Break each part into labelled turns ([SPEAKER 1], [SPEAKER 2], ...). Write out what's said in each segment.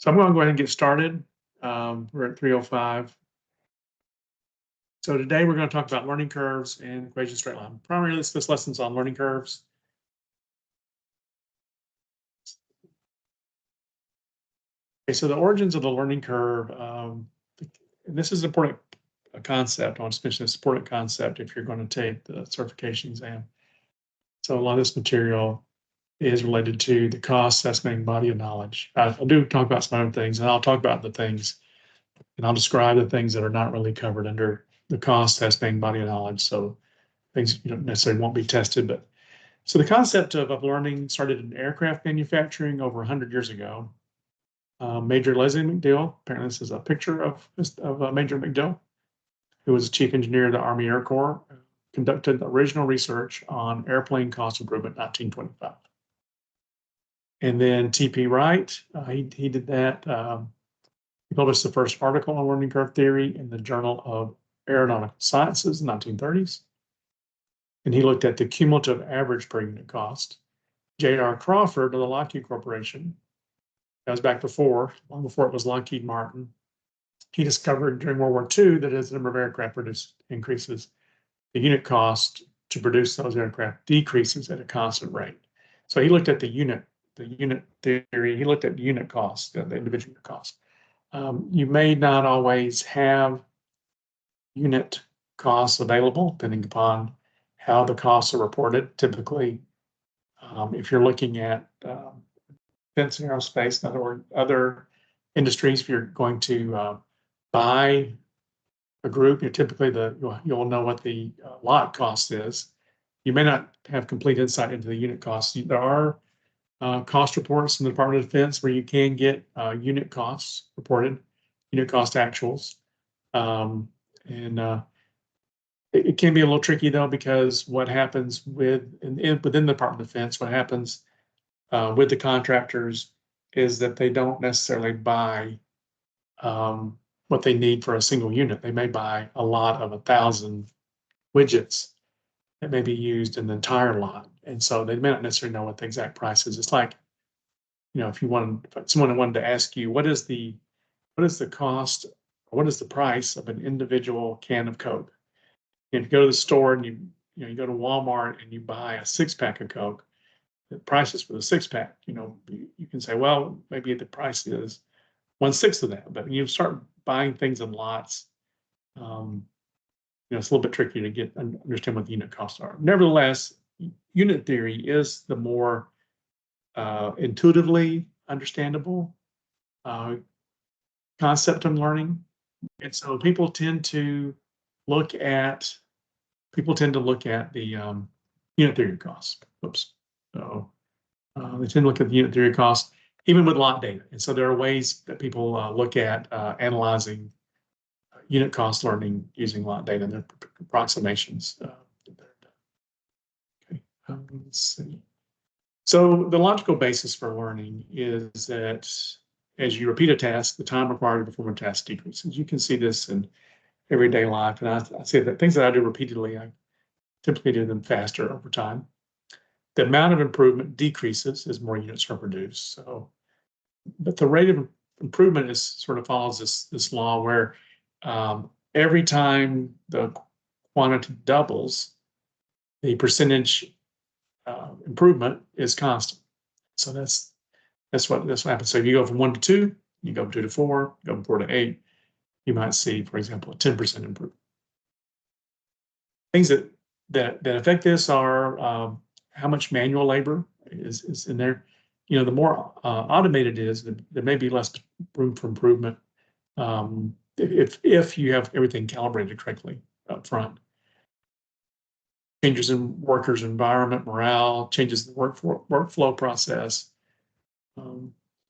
[SPEAKER 1] So I'm going to go ahead and get started. We're at 3:05. So today we're going to talk about learning curves and equation straight line. Primarily, this lesson's on learning curves. Okay, so the origins of the learning curve, and this is an important concept. I want to mention this important concept if you're going to take the certification exam. So a lot of this material is related to the cost estimating body of knowledge. I'll do talk about some other things, and I'll talk about the things, and I'll describe the things that are not really covered under the cost estimating body of knowledge. So things you don't necessarily won't be tested, but so the concept of learning started in aircraft manufacturing over 100 years ago. Major Leslie McDill, apparently this is a picture of Major McDill, who was the chief engineer of the Army Air Corps, conducted original research on airplane cost improvement in 1925. And then T.P. Wright, he did that. He published the first article on learning curve theory in the Journal of Aeronautical Sciences in the 1930s. And he looked at the cumulative average per unit cost. J.R. Crawford of the Lockheed Corporation, that was back before, long before it was Lockheed Martin. He discovered during World War II that as the number of aircraft produced increases, the unit cost to produce those aircraft decreases at a constant rate. So he looked at the unit theory. He looked at unit cost, the individual unit cost. You may not always have unit costs available, depending upon how the costs are reported. Typically, if you're looking at defense and aerospace, in other words, other industries, if you're going to buy a group, typically you'll know what the lot cost is. You may not have complete insight into the unit costs. There are cost reports in the Department of Defense where you can get unit costs reported, unit cost actuals. It can be a little tricky though, because what happens within the Department of Defense, what happens with the contractors is that they don't necessarily buy what they need for a single unit. They may buy a lot of 1,000 widgets that may be used in the entire lot. And so they may not necessarily know what the exact price is. It's like, if someone wanted to ask you, what is the cost, or what is the price of an individual can of Coke? And if you go to the store and you go to Walmart and you buy a 6-pack of Coke, the prices for the 6-pack, you can say, well, maybe the price is 1/6 of that. But when you start buying things in lots, it's a little bit tricky to understand what the unit costs are. Nevertheless, unit theory is the more intuitively understandable concept of learning, and so people tend to look at the unit theory costs. Oops. So they tend to look at the unit theory costs, even with lot data. And so there are ways that people look at analyzing unit cost learning using lot data and their approximations. Okay, let's see. So the logical basis for learning is that as you repeat a task, the time required to perform a task decreases. You can see this in everyday life. And I say that things that I do repeatedly, I typically do them faster over time. The amount of improvement decreases as more units are produced. So, but the rate of improvement sort of follows this law where every time the quantity doubles, the percentage improvement is constant. So that's what happens. So if you go from 1 to 2, you go from 2 to 4, you go from 4 to 8, you might see, for example, a 10% improvement. Things that affect this are how much manual labor is in there. The more automated it is, there may be less room for improvement if you have everything calibrated correctly up front. Changes in workers' environment, morale, changes in the workflow process,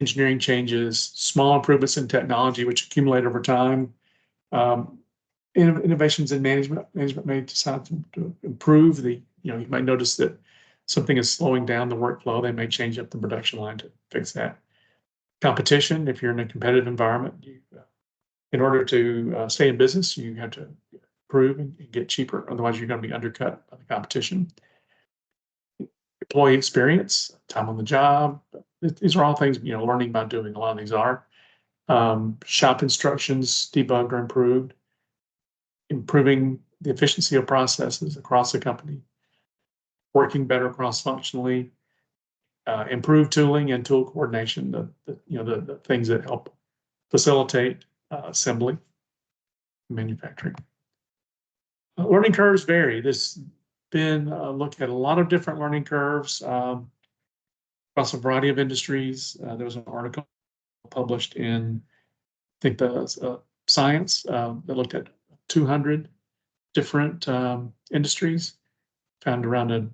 [SPEAKER 1] engineering changes, small improvements in technology which accumulate over time. Innovations in management may decide to improve you might notice that something is slowing down the workflow. They may change up the production line to fix that. Competition, if you're in a competitive environment, in order to stay in business, you have to improve and get cheaper. Otherwise, you're going to be undercut by the competition. Employee experience, time on the job. These are all things, learning by doing. A lot of these are. Shop instructions debugged or improved, improving the efficiency of processes across the company, working better cross-functionally, improved tooling and tool coordination, the things that help facilitate assembly, manufacturing. Learning curves vary. There's been looked at a lot of different learning curves across a variety of industries. There was an article published in, I think, the Science that looked at 200 different industries, found around the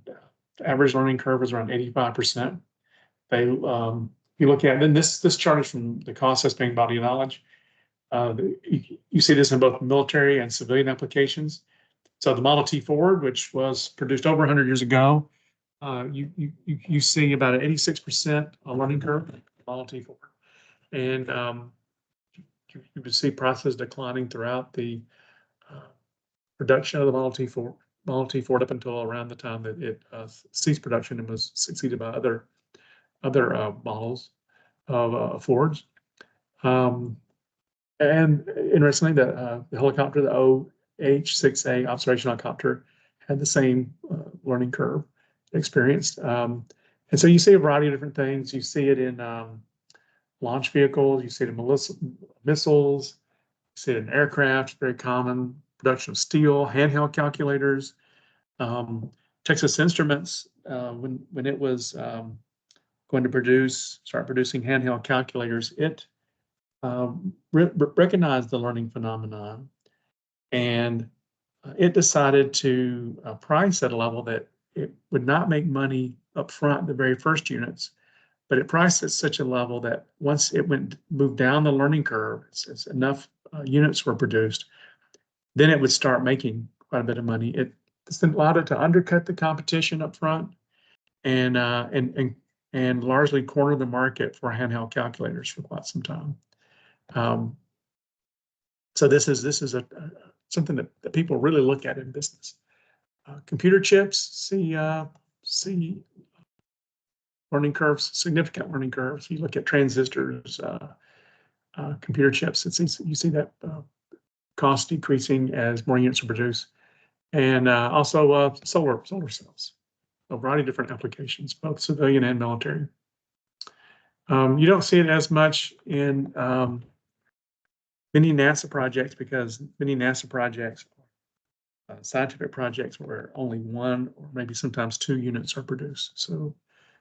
[SPEAKER 1] average learning curve was around 85%. They, you look at, then this chart is from the cost estimating body of knowledge. You see this in both military and civilian applications. So the Model T Ford, which was produced over 100 years ago, you see about an 86% learning curve, Model T Ford. And you would see prices declining throughout the production of the Model T Ford up until around the time that it ceased production and was succeeded by other models of Fords. And interestingly, the helicopter, the OH-6A observational helicopter, had the same learning curve experienced. And so you see a variety of different things. You see it in launch vehicles, you see it in missiles, you see it in aircraft, very common. Production of steel, handheld calculators. Texas Instruments, when it was going to start producing handheld calculators, it recognized the learning phenomenon, and it decided to price at a level that it would not make money up front, the very first units, but it priced at such a level that once it moved down the learning curve, as enough units were produced, then it would start making quite a bit of money. It allowed it to undercut the competition up front and largely corner the market for handheld calculators for quite some time. So this is something that people really look at in business. Computer chips see learning curves, significant learning curves. You look at transistors, computer chips. You see that cost decreasing as more units are produced, and also solar cells, a variety of different applications, both civilian and military. You don't see it as much in many NASA projects, because many NASA projects, scientific projects, where only one or maybe sometimes two units are produced. So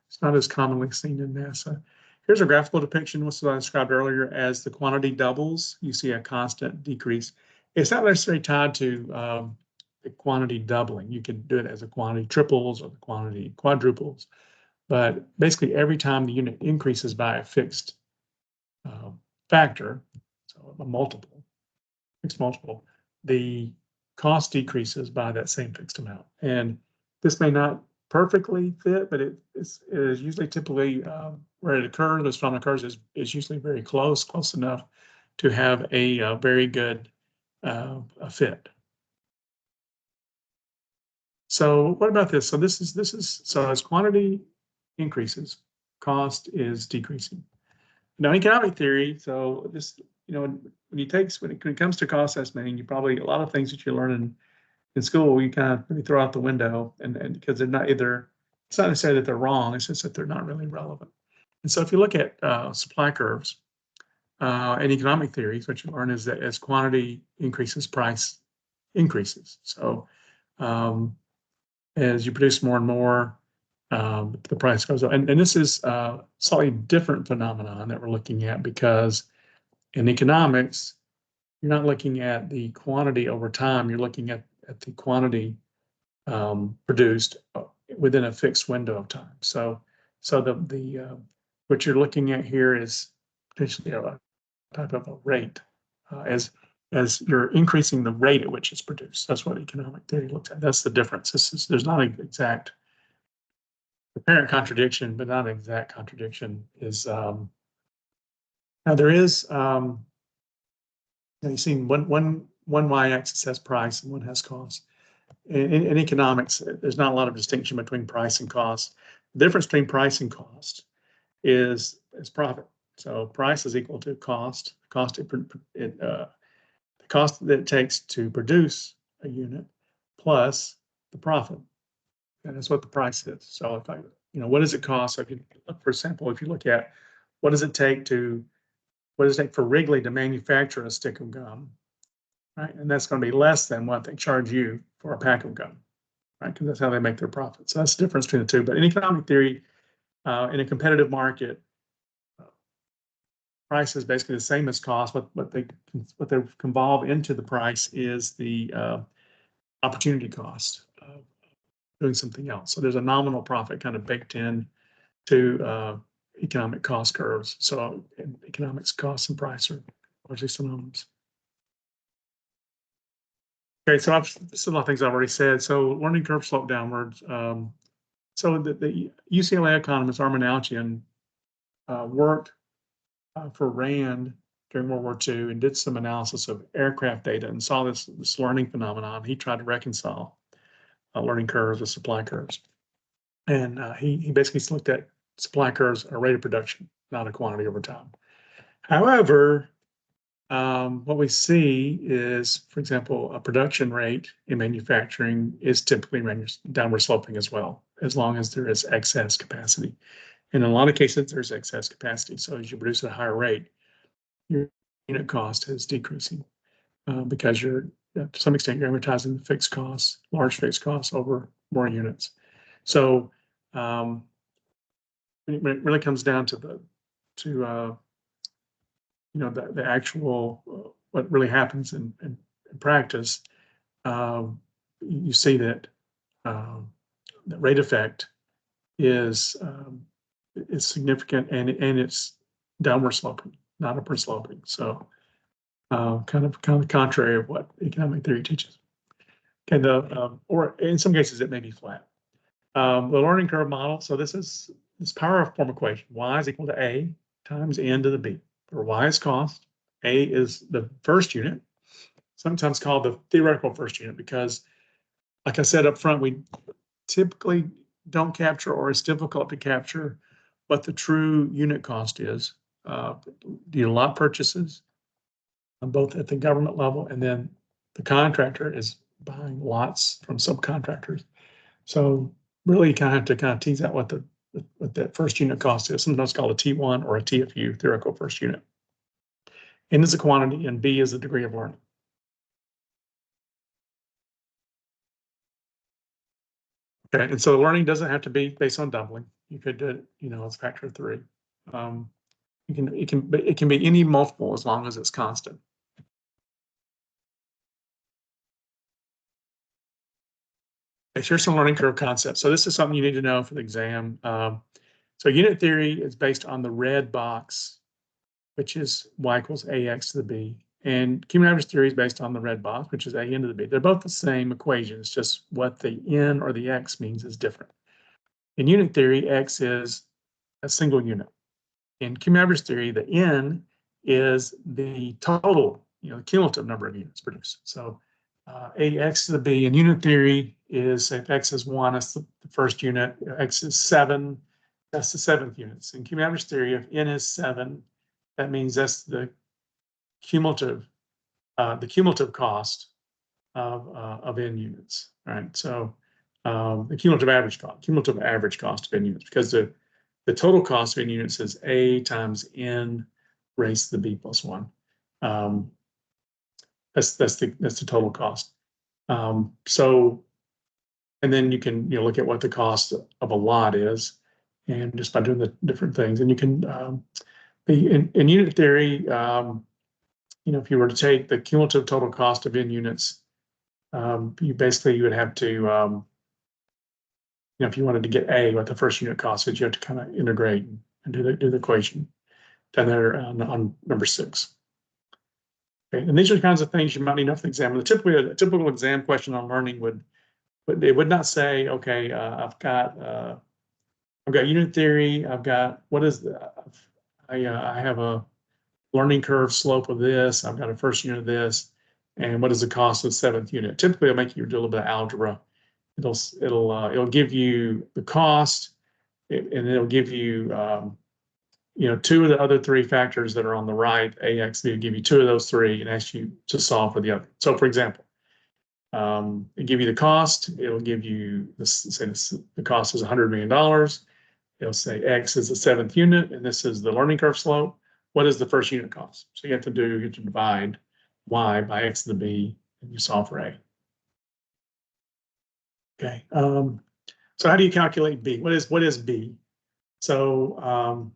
[SPEAKER 1] it's not as commonly seen in NASA. Here's a graphical depiction, what I described earlier. As the quantity doubles, you see a constant decrease. It's not necessarily tied to the quantity doubling. You can do it as the quantity triples or the quantity quadruples. But basically, every time the unit increases by a fixed factor, so a fixed multiple, the cost decreases by that same fixed amount. And this may not perfectly fit, but it is usually typically where it occurs, this phenomenon occurs, is usually very close enough to have a very good fit. So what about this? So this is so as quantity increases, cost is decreasing. Now, economic theory. So this, when it comes to cost estimating, you probably, a lot of things that you learn in school, you kind of maybe throw out the window, and because they're not it's not necessarily that they're wrong, it's just that they're not really relevant. And so if you look at supply curves and economic theories, what you learn is that as quantity increases, price increases. So as you produce more and more, the price goes up. And this is a slightly different phenomenon that we're looking at, because in economics, you're not looking at the quantity over time, you're looking at the quantity produced within a fixed window of time. So the what you're looking at here is potentially a type of a rate, as you're increasing the rate at which it's produced. That's what economic theory looks at. That's the difference. There's not an exact apparent contradiction, but not an exact contradiction. Is now there is you've seen one y-axis has price and one has cost. In economics, there's not a lot of distinction between price and cost. The difference between price and cost is profit. So price is equal to cost. The cost that it takes to produce a unit plus the profit. And that's what the price is. So if what does it cost? So if you look, for example, if you look at what does it take for Wrigley to manufacture a stick of gum, right? And that's going to be less than what they charge you for a pack of gum, right? Because that's how they make their profit. So that's the difference between the two. But in economic theory, in a competitive market, price is basically the same as cost. What they convolve into the price is the opportunity cost of doing something else. So there's a nominal profit kind of baked in to economic cost curves. So in economics, cost and price are largely synonymous. Okay, so a lot of things I've already said. So learning curve slope downwards. So the UCLA economist Armin Alchian worked for RAND during World War II and did some analysis of aircraft data and saw this learning phenomenon. He tried to reconcile learning curves with supply curves. And he basically looked at supply curves a rate of production, not a quantity over time. However, what we see is, for example, a production rate in manufacturing is typically downward sloping as well, as long as there is excess capacity. And in a lot of cases, there's excess capacity. So as you produce at a higher rate, your unit cost is decreasing because to some extent, you're amortizing the fixed costs, large fixed costs over more units. So when it really comes down to the actual what really happens in practice, you see that the rate effect is significant and it's downward sloping, not upward sloping. So kind of contrary of what economic theory teaches. And or in some cases it may be flat. The learning curve model. So this is this power form equation. Y is equal to A times N to the B. Where Y is cost, A is the first unit, sometimes called the theoretical first unit, because, like I said up front, we typically don't capture, or it's difficult to capture, what the true unit cost is. Do lot purchases, both at the government level, and then the contractor is buying lots from subcontractors. So really, you kind of have to tease out what that first unit cost is, sometimes called a T1 or a TFU, theoretical first unit. N is the quantity, and B is the degree of learning. Okay, and so learning doesn't have to be based on doubling. You could do it, as a factor of 3. It can be any multiple as long as it's constant. Okay, here's some learning curve concepts. So this is something you need to know for the exam. So unit theory is based on the red box, which is Y equals AX to the B. And cumulative average theory is based on the red box, which is AN to the B. They're both the same equations, just what the N or the X means is different. In unit theory, X is a single unit. In cumulative average theory, the N is the total, the cumulative number of units produced. So AX to the B in unit theory is, if X is 1, that's the first unit. X is 7, that's the 7th units. In cumulative average theory, if N is 7, that means that's the cumulative cost of N units, right? So the cumulative average cost of N units, because the total cost of N units is A times N raised to the B plus 1. That's the total cost. So, and then you can look at what the cost of a lot is, and just by doing the different things, and you can in unit theory, if you were to take the cumulative total cost of N units, you would have to, if you wanted to get A, what the first unit cost is, you have to kind of integrate and do the equation down there on number 6. Okay, and these are the kinds of things you might need to know for the exam. A typical exam question on learning would not say, okay, I've got unit theory. I've got I have a learning curve slope of this. I've got a first unit of this, and what is the cost of the 7th unit? Typically, it'll make you do a little bit of algebra. It'll give you the cost, and it'll give you two of the other three factors that are on the right, A, X, B, will give you two of those three and ask you to solve for the other. So for example, it give you the cost. It'll give you the cost is $100 million. It'll say X is the seventh unit, and this is the learning curve slope. What is the first unit cost? So you have to divide Y by X to the B, and you solve for A. Okay. So how do you calculate B? What is B? So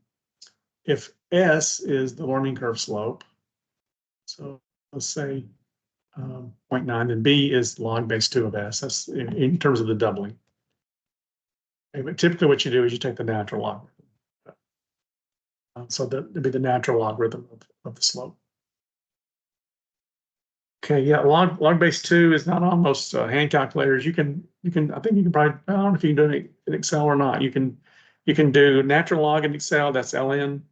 [SPEAKER 1] if S is the learning curve slope, so let's say 0.9, then B is log base 2 of S. That's in terms of the doubling. Okay, but typically what you do is you take the natural logarithm. So that would be the natural logarithm of the slope. Okay, yeah, log base 2 is not on most hand calculators. I think you can probably, I don't know if you can do it in Excel or not. You can do natural log in Excel, that's ln.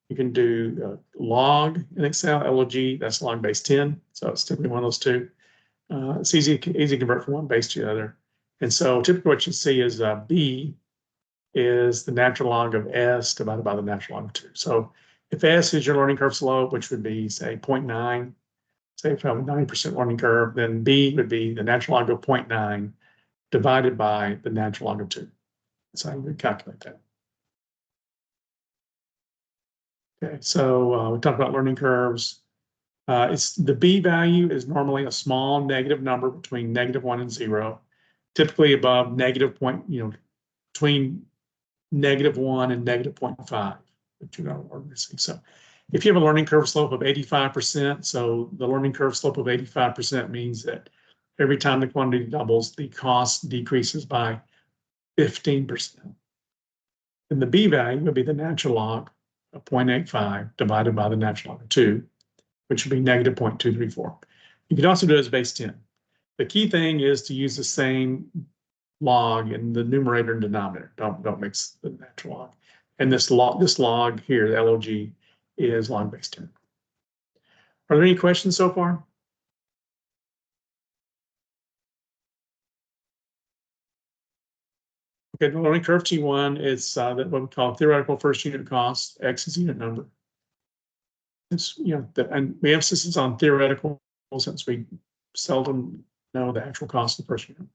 [SPEAKER 1] You can do log in Excel, log, that's log base 10. So it's typically one of those two. It's easy to convert from one base to the other. And so typically what you see is B is the natural log of S divided by the natural log of 2. So if S is your learning curve slope, which would be, say, 0.9, say if I have a 90% learning curve, then B would be the natural log of 0.9 divided by the natural log of 2. That's how you would calculate that. Okay, so we talked about learning curves. It's the B value is normally a small negative number between -1 and 0, typically above negative point, between -1 and -0.5, but you know, we're missing. So if you have a learning curve slope of 85%, so the learning curve slope of 85% means that every time the quantity doubles, the cost decreases by 15%. And the B value would be the natural log of 0.85 divided by the natural log of 2, which would be -0.234. You could also do it as base 10. The key thing is to use the same log in the numerator and denominator. Don't mix the natural log. And this log here, the log, is log base 10. Are there any questions so far? Okay, the learning curve T1 is what we call theoretical first unit cost. X is unit number. It's, and we emphasis on theoretical since we seldom know the actual cost of the first unit.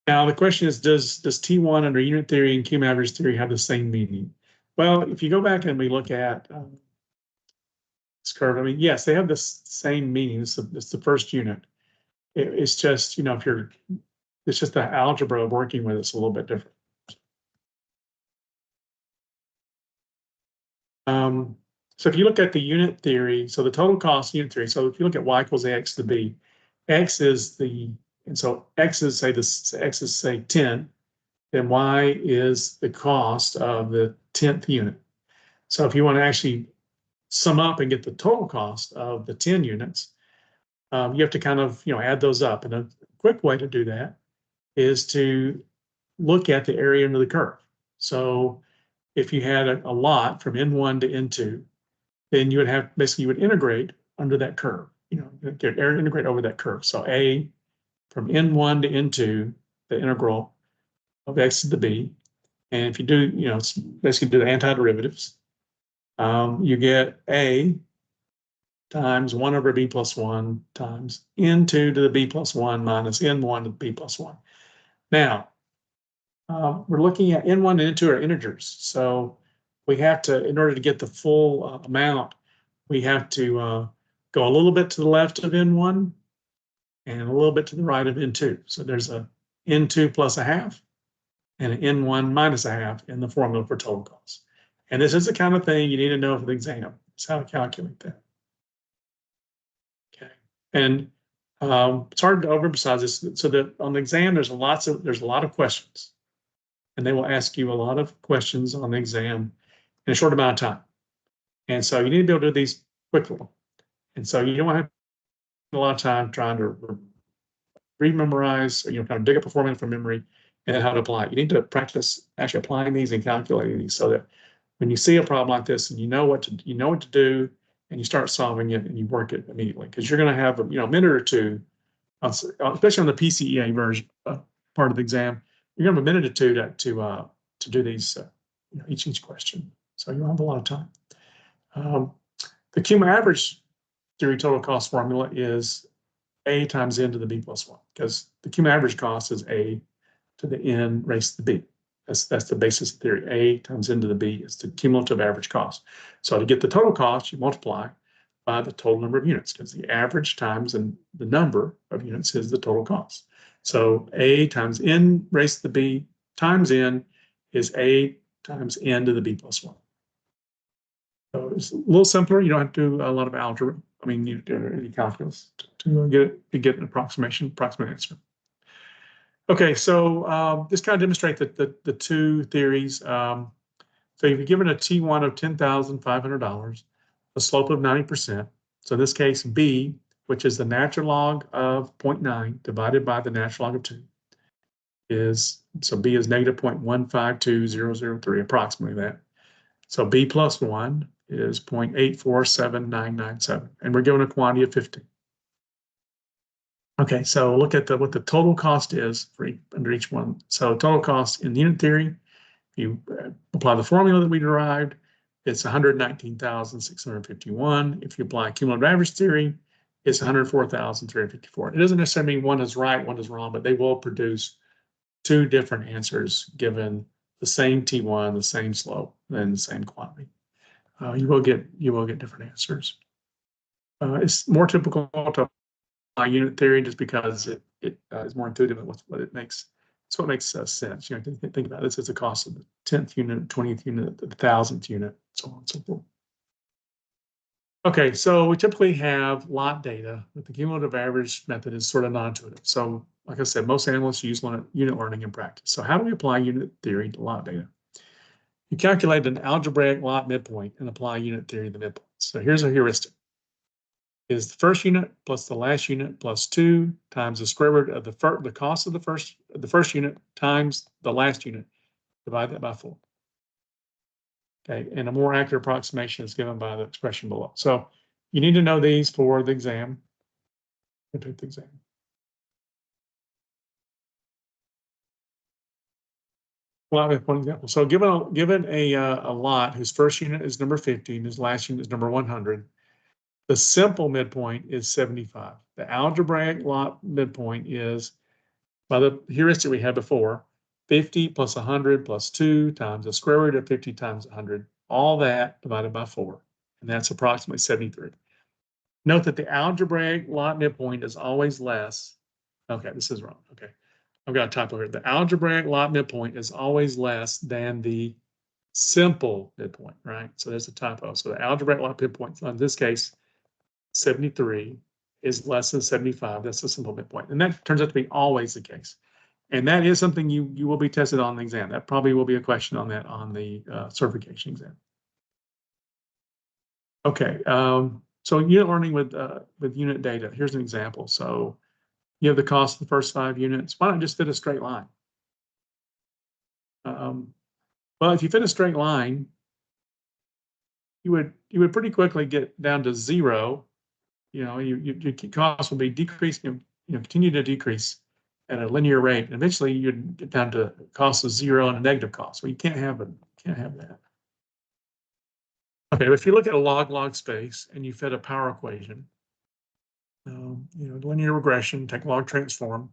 [SPEAKER 1] Now the question is, does T1 under unit theory and cumulative average theory have the same meaning? Well, if you go back and we look at this curve, I mean, yes, they have the same meaning. It's the first unit. It's just, it's just the algebra of working with it's a little bit different. So if you look at the unit theory, so the total cost unit theory, so if you look at y equals ax to b, x is and so x is say 10, then y is the cost of the 10th unit. So if you want to actually sum up and get the total cost of the 10 units, you have to kind of add those up. And a quick way to do that is to look at the area under the curve. So if you had a lot from N1 to N2, then you would have, basically you would integrate under that curve, integrate over that curve. So A from N1 to N2, the integral of X to the B. And if you do, it's basically do the antiderivatives, you get A times 1 over B plus 1 times N2 to the B plus 1 minus N1 to the B plus 1. Now, we're looking at N1 and N2 are integers. So we have to, in order to get the full amount, we have to go a little bit to the left of N1 and a little bit to the right of N2. So there's a N2 plus a half and an N1 minus a half in the formula for total cost. And this is the kind of thing you need to know for the exam. It's how to calculate that. Okay. And it's hard to overemphasize this. So that on the exam, there's a lot of questions. And they will ask you a lot of questions on the exam in a short amount of time. And so you need to be able to do these quickly. And so you don't want to have a lot of time trying to rememorize, or kind of dig up a formula from memory and then how to apply it. You need to practice actually applying these and calculating these so that when you see a problem like this and you know what to do and you start solving it and you work it immediately, because you're going to have a minute or two, especially on the PCEA version part of the exam. You're going to have a minute or two to do these each question. So you don't have a lot of time. The cumulative average theory total cost formula is A times n to the b plus 1, because the cumulative average cost is A to the n raised to the b. That's the basis of theory. A times n to the b is the cumulative average cost. So to get the total cost, you multiply by the total number of units, because the average times the number of units is the total cost. So A times n raised to the b times n is A times n to the b plus 1. So it's a little simpler. You don't have to do a lot of algebra. I mean, you do any calculus to get an approximate answer. Okay, so this kind of demonstrates the two theories. So if you're given a T1 of $10,500, a slope of 90%. So in this case, B, which is the natural log of 0.9 divided by the natural log of 2, is, so B is negative 0.152003, approximately that. So B plus 1 is 0.847997, and we're given a quantity of 15. Okay, so look at what the total cost is for under each one. So total cost in unit theory, you apply the formula that we derived, it's 119,651. If you apply cumulative average theory, it's 104,354. It doesn't necessarily mean one is right, one is wrong, but they will produce two different answers given the same T1, the same slope, and the same quantity. You will get different answers. It's more typical to apply unit theory just because it is more intuitive and what it makes. It's what makes sense. You know, think about this as the cost of the 10th unit, 20th unit, the 1,000th unit, so on and so forth. Okay, so we typically have lot data, but the cumulative average method is sort of non-intuitive. So like I said, most analysts use unit learning in practice. So how do we apply unit theory to lot data? You calculate an algebraic lot midpoint and apply unit theory to the midpoint. So here's a heuristic. Is the first unit plus the last unit plus 2 times the square root of the cost of the first unit times the last unit. Divide that by 4. Okay, and a more accurate approximation is given by the expression below. So you need to know these for the exam. Take the exam. Well, I have one example. So given a lot whose first unit is number 50 and his last unit is number 100, the simple midpoint is 75. The algebraic lot midpoint is, by the heuristic we had before, 50 plus 100 plus 2 times the square root of 50 times 100, all that divided by 4, and that's approximately 73. Note that the algebraic lot midpoint is always less. Okay, this is wrong. Okay, I've got a typo here. The algebraic lot midpoint is always less than the simple midpoint, right? So there's a typo. So the algebraic lot midpoint, in this case, 73 is less than 75. That's the simple midpoint. And that turns out to be always the case. And that is something you will be tested on the exam. That probably will be a question on that on the certification exam. Okay, so unit learning with unit data. Here's an example. So you have the cost of the first 5 units. Why not just fit a straight line? Well, if you fit a straight line, you would pretty quickly get down to 0. You know, your cost will be decreasing, continue to decrease at a linear rate. And eventually you'd get down to cost of 0 and a negative cost. Well, you can't have that. Okay, but if you look at a log space and you fit a power equation, linear regression, take log transform,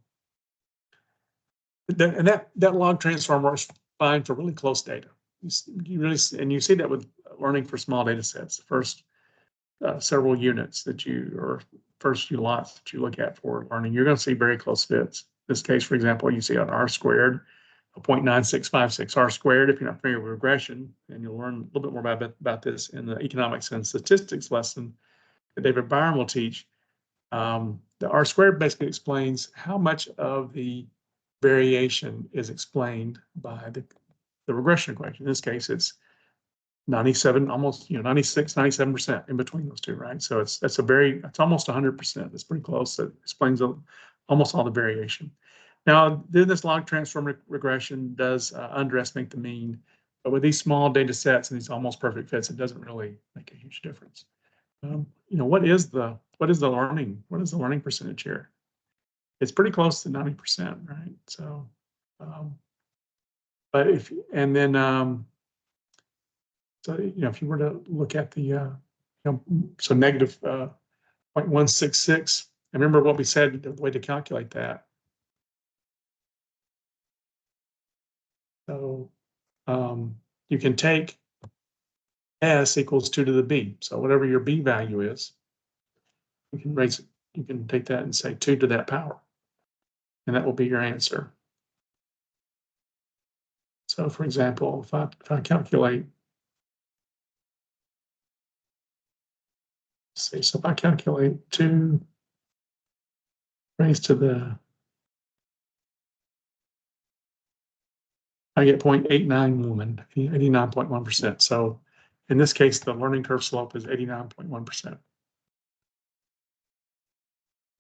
[SPEAKER 1] and that log transform works fine for really close data. You see that with learning for small data sets. The first several units or first few lots that you look at for learning, you're going to see very close fits. In this case, for example, you see on R squared, a 0.9656. R squared, if you're not familiar with regression, and you'll learn a little bit more about this in the economics and statistics lesson that David Byron will teach. The R squared basically explains how much of the variation is explained by the regression equation. In this case, it's 97, almost 96, 97% in between those two, right? So it's almost 100%. It's pretty close. That explains almost all the variation. Now, then this log transform regression does underestimate the mean, but with these small data sets and these almost perfect fits, it doesn't really make a huge difference. What is the learning percentage here? It's pretty close to 90%, right? So, So, if you were to look at the, so negative 0.166, and remember what we said, the way to calculate that. So you can take S equals 2 to the B. So whatever your B value is, you can raise it. You can take that and say 2 to that power, and that will be your answer. So for example, if I calculate, see, so if I calculate 2 raised to the, I get 0.891, 89.1%. So in this case, the learning curve slope is 89.1%.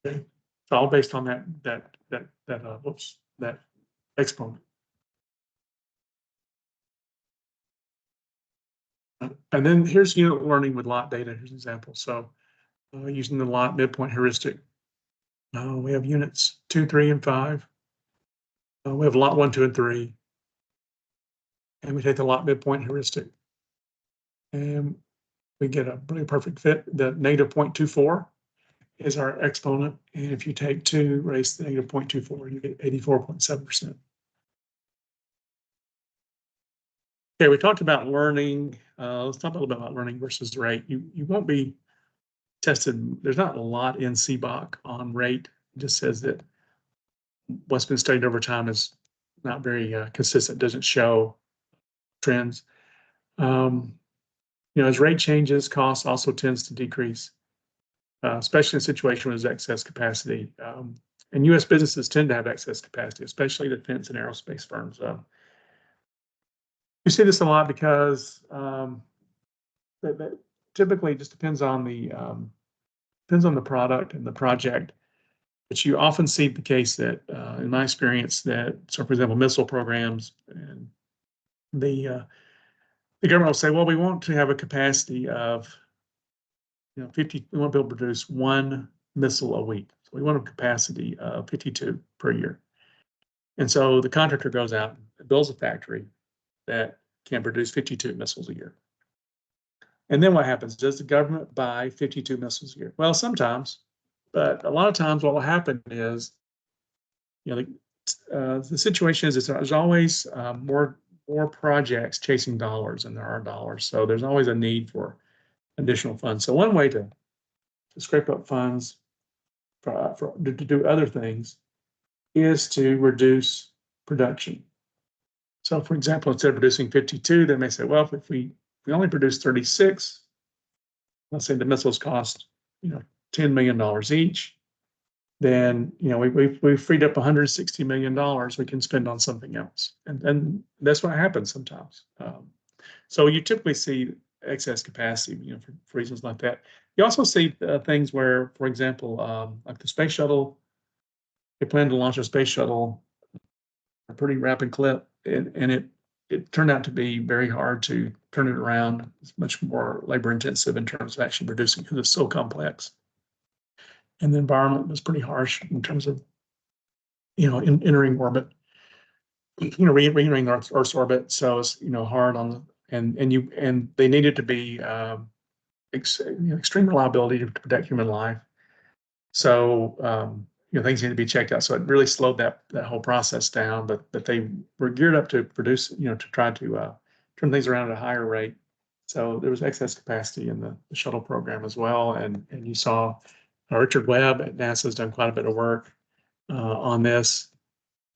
[SPEAKER 1] Okay, it's all based on that exponent. And then here's unit learning with lot data. Here's an example. So using the lot midpoint heuristic, we have units 2, 3, and 5. We have lot 1, 2, and 3. And we take the lot midpoint heuristic. And we get a really perfect fit. The negative 0.24 is our exponent. And if you take 2 raised to the negative 0.24, you get 84.7%. Okay, we talked about learning. Let's talk a little bit about learning versus rate. You won't be tested. There's not a lot in CBOC on rate. It just says that what's been studied over time is not very consistent, doesn't show trends. As rate changes, cost also tends to decrease, especially in a situation where there's excess capacity. And U.S. businesses tend to have excess capacity, especially defense and aerospace firms. You see this a lot because that typically just depends on the product and the project. But you often see the case that, in my experience, so for example, missile programs, and the government will say, well, we want to have a capacity of 50. We want to be able to produce 1 missile a week. So we want a capacity of 52 per year. And so the contractor goes out and builds a factory that can produce 52 missiles a year. And then what happens? Does the government buy 52 missiles a year? Well, sometimes, but a lot of times what will happen is, the situation is there's always more projects chasing dollars than there are dollars. So there's always a need for additional funds. So one way to scrape up funds to do other things is to reduce production. So for example, instead of producing 52, they may say, well, if we only produce 36, let's say the missiles cost, $10 million each, then, we've freed up $160 million we can spend on something else. And that's what happens sometimes. So you typically see excess capacity, for reasons like that. You also see things where, for example, like the space shuttle, they plan to launch a space shuttle at a pretty rapid clip, and it turned out to be very hard to turn it around. It's much more labor intensive in terms of actually producing because it's so complex. And the environment was pretty harsh in terms of, entering orbit, re-entering Earth's orbit. So it's, hard on the, and they needed to be extreme reliability to protect human life. So, things need to be checked out. So it really slowed that whole process down, but they were geared up to produce, to try to turn things around at a higher rate. So there was excess capacity in the shuttle program as well. And you saw Richard Webb at NASA has done quite a bit of work on this.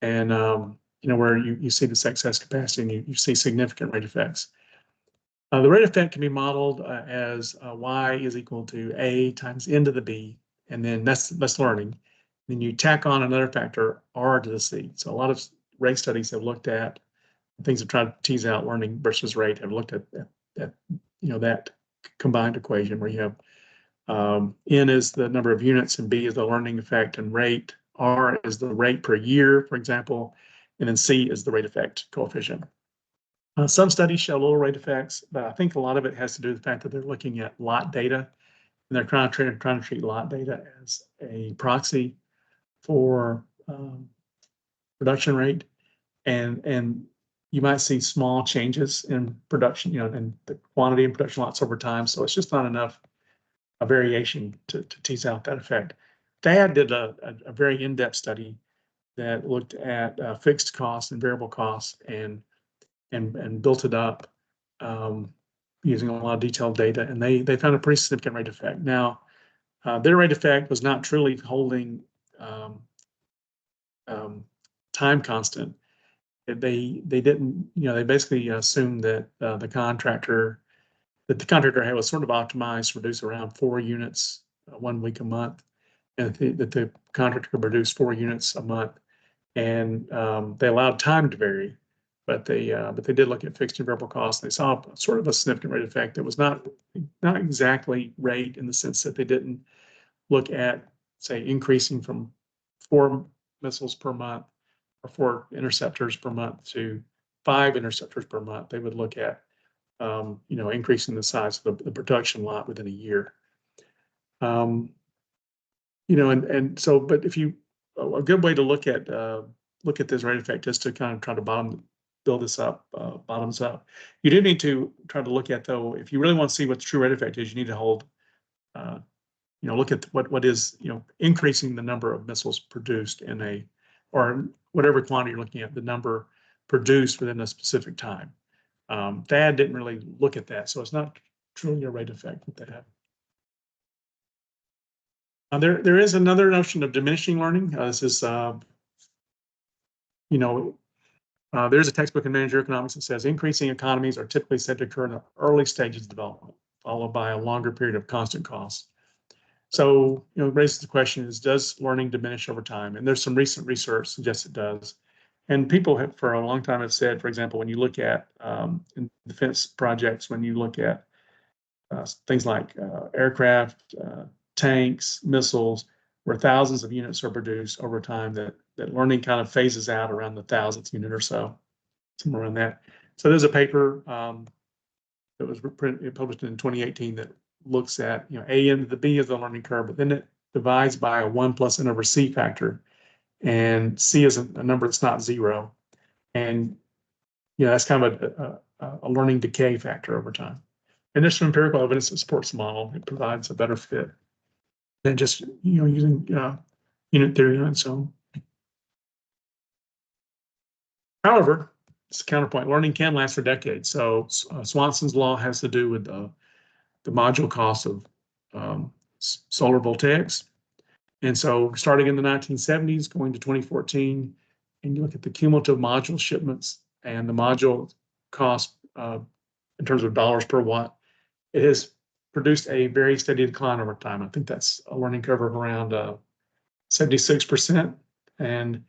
[SPEAKER 1] And, where you see this excess capacity and you see significant rate effects. The rate effect can be modeled as y is equal to a times n to the b, and then that's learning. Then you tack on another factor, r to the c. So a lot of rate studies have looked at things that try to tease out learning versus rate, have looked at that combined equation where you have n is the number of units and b is the learning effect, and rate, r is the rate per year, for example, and then c is the rate effect coefficient. Some studies show little rate effects, but I think a lot of it has to do with the fact that they're looking at lot data, and they're trying to treat lot data as a proxy for production rate, and you might see small changes in production, and the quantity and production lots over time. So it's just not enough a variation to tease out that effect. Thad did a very in-depth study that looked at fixed costs and variable costs and built it up using a lot of detailed data, and they found a pretty significant rate effect. Now, their rate effect was not truly holding time constant. They didn't, they basically assumed that the contractor was sort of optimized to produce around 4 units 1 week a month, and that the contractor could produce 4 units a month, and they allowed time to vary, but they did look at fixed and variable costs. They saw sort of a significant rate effect that was not exactly rate in the sense that they didn't look at, say, increasing from 4 missiles per month or 4 interceptors per month to 5 interceptors per month. They would look at increasing the size of the production lot within a year. And so, but if you, a good way to look at this rate effect is to kind of try to build this up, bottoms up. You do need to try to look at, though, if you really want to see what the true rate effect is, you need to hold, look at what is, increasing the number of missiles produced or whatever quantity you're looking at, the number produced within a specific time. Thad didn't really look at that, so it's not truly a rate effect that they have. There is another notion of diminishing learning. This is, there's a textbook in managerial economics that says increasing economies are typically said to occur in the early stages of development, followed by a longer period of constant cost. So, it raises the question is, does learning diminish over time? And there's some recent research suggests it does. And people have, for a long time, have said, for example, when you look at in defense projects, when you look at things like aircraft, tanks, missiles, where thousands of units are produced over time, that learning kind of phases out around the 1,000th unit or so, somewhere around that. So there's a paper that was published in 2018 that looks at, A into the B is the learning curve, but then it divides by a 1 plus N over C factor. And C is a number that's not 0. And, that's kind of a learning decay factor over time. And there's some empirical evidence that supports the model. It provides a better fit than just, using unit theory on its own. However, it's a counterpoint. Learning can last for decades. So Swanson's law has to do with the module cost of solar voltaics. And so starting in the 1970s, going to 2014, and you look at the cumulative module shipments and the module cost in terms of dollars per watt, it has produced a very steady decline over time. I think that's a learning curve of around 76%. And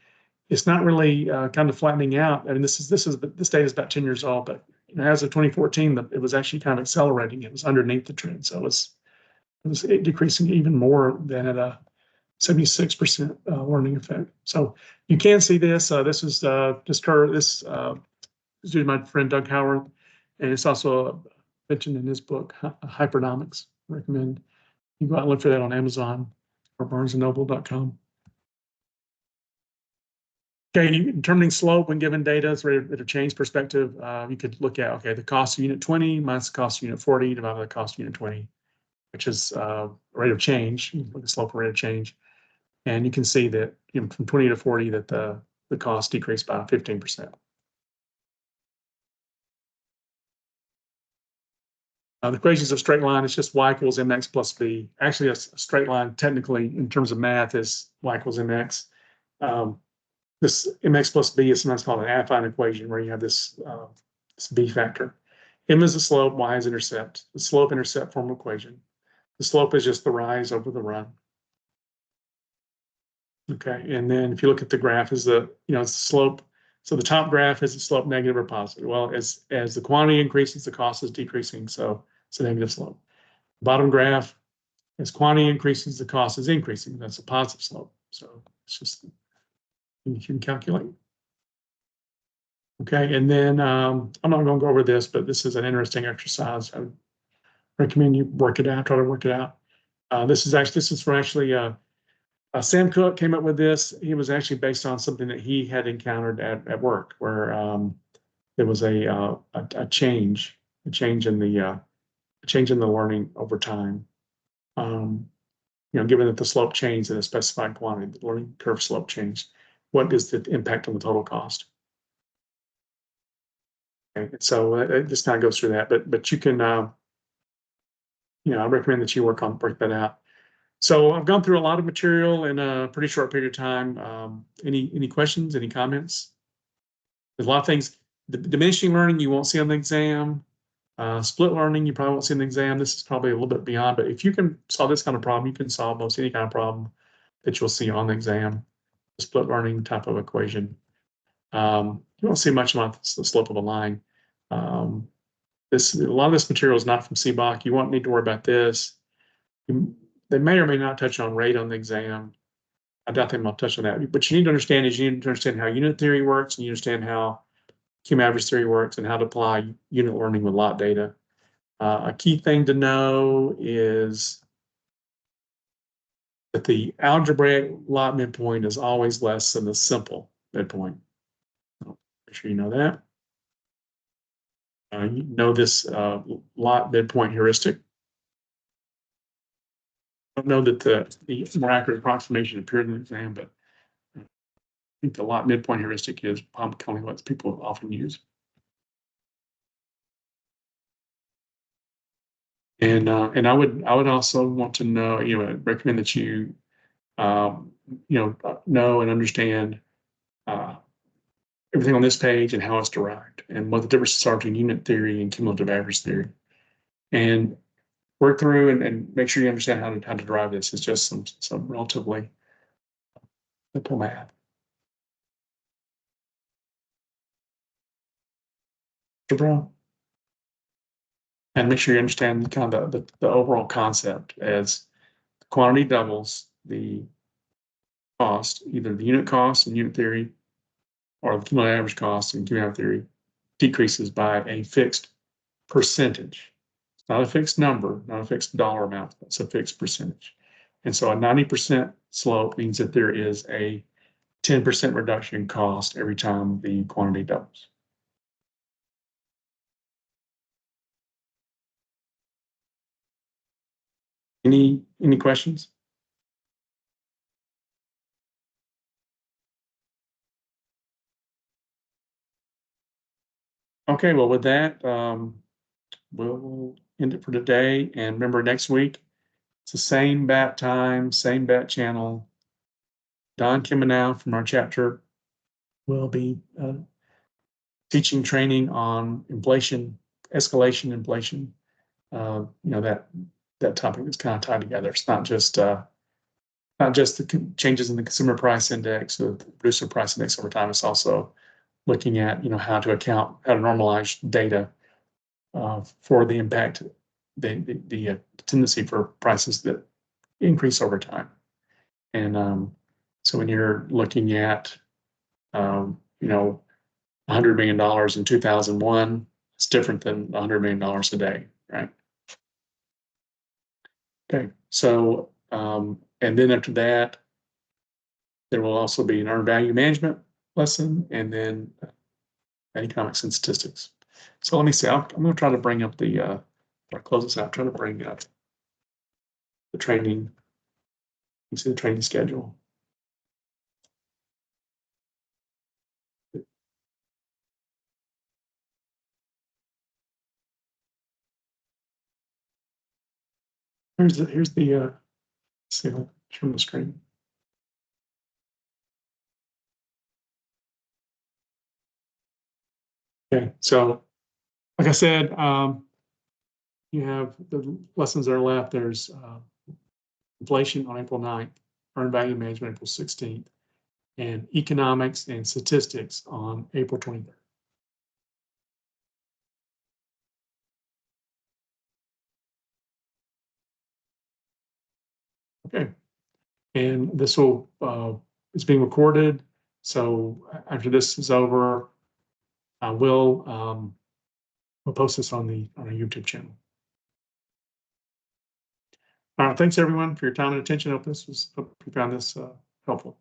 [SPEAKER 1] it's not really kind of flattening out. I mean, this data is about 10 years old, but as of 2014, it was actually kind of accelerating. It was underneath the trend. So it was decreasing even more than at a 76% learning effect. So you can see this. This is due to my friend Doug Howard, and it's also mentioned in his book, Hypernomics. I recommend you go out and look for that on Amazon or BarnesandNoble.com. Okay, determining slope when given data is rate of change perspective. You could look at, okay, the cost of unit 20 minus the cost of unit 40 divided by the cost of unit 20, which is rate of change. You look at the slope of rate of change. And you can see that from 20 to 40 that the cost decreased by 15%. The equations of straight line is just y equals mx plus b. Actually, a straight line technically in terms of math is y equals mx. This mx plus b is sometimes called an affine equation where you have this b factor. M is the slope, y is intercept. The slope-intercept form equation. The slope is just the rise over the run. Okay, and then if you look at the graph, is it's the slope. So the top graph is the slope negative or positive. Well, as the quantity increases, the cost is decreasing, so it's a negative slope. Bottom graph, as quantity increases, the cost is increasing. That's a positive slope. So it's just you can calculate. Okay, and then I'm not going to go over this, but this is an interesting exercise. I would recommend you work it out. Try to work it out. This is from Sam Cook came up with this. He was actually based on something that he had encountered at work, where there was a change in the learning over time. Given that the slope changed in a specified quantity, the learning curve slope changed, what is the impact on the total cost? Okay, so it just kind of goes through that, but you can, I recommend that you work that out. So I've gone through a lot of material in a pretty short period of time. Any questions, any comments? There's a lot of things. The diminishing learning you won't see on the exam. Split learning you probably won't see on the exam. This is probably a little bit beyond, but if you can solve this kind of problem, you can solve most any kind of problem that you'll see on the exam. The split learning type of equation. You won't see much about the slope of a line. A lot of this material is not from CBOC. You won't need to worry about this. They may or may not touch on rate on the exam. I doubt they might touch on that. But you need to understand how unit theory works, and you understand how cumulative average theory works, and how to apply unit learning with lot data. A key thing to know is that the algebraic lot midpoint is always less than the simple midpoint. So make sure you know that. You know this lot midpoint heuristic. I don't know that the more accurate approximation appeared in the exam, but I think the lot midpoint heuristic is probably what people often use. And I would also want to know, recommend that you know and understand everything on this page and how it's derived and what the differences are between unit theory and cumulative average theory. And work through and make sure you understand how to derive this. It's just some relatively simple math. Mr. Brown. And make sure you understand kind of the overall concept as the quantity doubles, the cost, either the unit cost in unit theory or the cumulative average cost in cumulative theory decreases by a fixed percentage. It's not a fixed number, not a fixed dollar amount, it's a fixed percentage. And so a 90% slope means that there is a 10% reduction in cost every time the quantity doubles. Any questions? Okay, well, with that, we'll end it for today. And remember, next week, it's the same bat time, same bat channel. Don Kimenow from our chapter will be teaching training on inflation, escalation inflation. That topic is kind of tied together. It's not just the changes in the consumer price index or the producer price index over time. It's also looking at how to normalize data for the impact, the tendency for prices that increase over time. And so when you're looking at $100 million in 2001, it's different than $100 million today, right? Okay, so and then after that, there will also be an earned value management lesson, and then economics and statistics. So let me see. I'm going to try to bring up I'll close this out. Try to bring up the training. You see the training schedule. Here's the see, I'll turn the screen. Okay, so like I said, you have the lessons that are left. There's inflation on April 9th, earned value management April 16th, and economics and statistics on April 23rd. Okay, and this is being recorded. So after this is over, we'll post this on our YouTube channel. All right, thanks everyone for your time and attention. Hope you found this helpful.